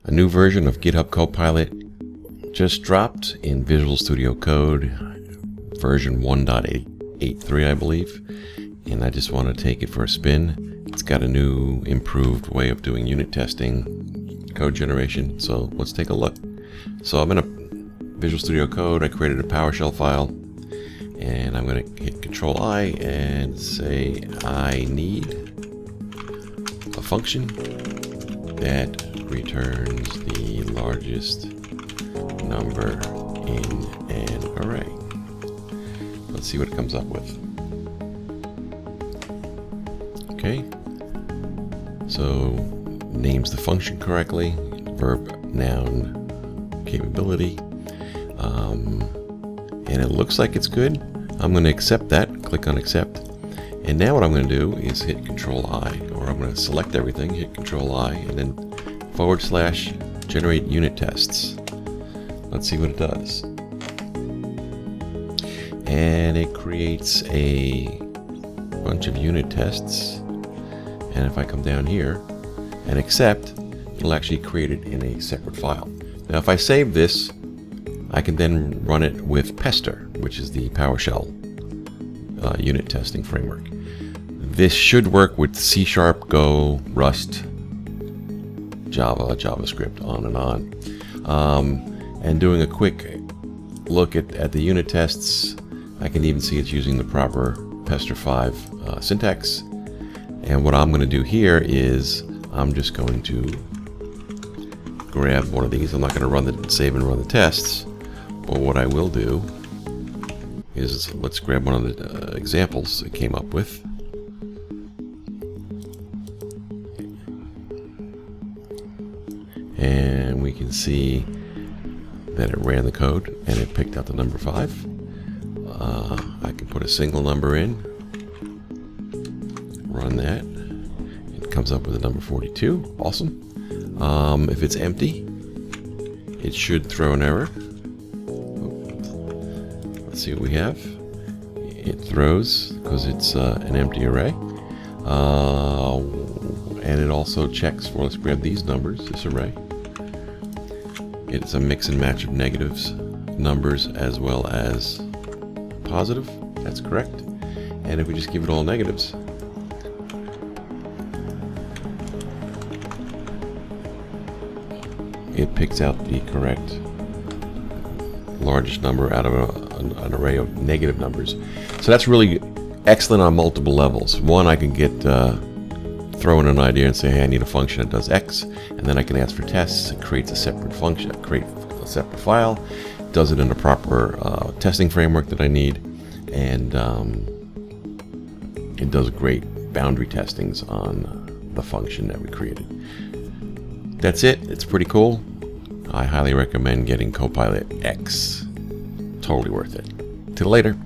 A new version of GitHub Copilot just dropped in Visual Studio Code, version 1.83, I believe. And I just want to take it for a spin. It's got a new, improved way of doing unit testing, code generation. So let's take a look. So I'm in a Visual Studio Code. I created a PowerShell file. And I'm going to hit Control-I and say I need a function that returns the largest number in an array. Let's see what it comes up with. Okay, so names the function correctly, verb, noun, capability, and it looks like it's good. I'm going to accept that, click on accept, and now what I'm going to do is hit Control-I, or I'm going to select everything, hit Control-I, and then / generate unit tests. Let's see what it does. And it creates a bunch of unit tests, and if I come down here and accept, it'll actually create it in a separate file. Now if I save this, I can then run it with Pester, which is the PowerShell unit testing framework. This should work with C#, Go, Rust, Java, JavaScript, on and on. And doing a quick look at the unit tests, I can even see it's using the proper Pester 5 syntax. And what I'm going to do here is I'm just going to grab one of these. I'm not going to save and run the tests, but what I will do is let's grab one of the examples it came up with. And we can see that it ran the code and it picked out the number 5. I can put a single number in, run that. It comes up with a number 42. Awesome. If it's empty, it should throw an error. Let's see what we have. It throws because it's an empty array. And it also checks for, let's grab these numbers, this array. It's a mix and match of negatives, numbers, as well as positive. That's correct. And if we just give it all negatives, it picks out the correct largest number out of an array of negative numbers. So that's really excellent on multiple levels. One, I can get throw in an idea and say, hey, I need a function that does X, and then I can ask for tests. It creates a separate function, create a separate file, does it in a proper testing framework that I need, and it does great boundary testings on the function that we created. That's it. It's pretty cool. I highly recommend getting Copilot X. Totally worth it. Till later.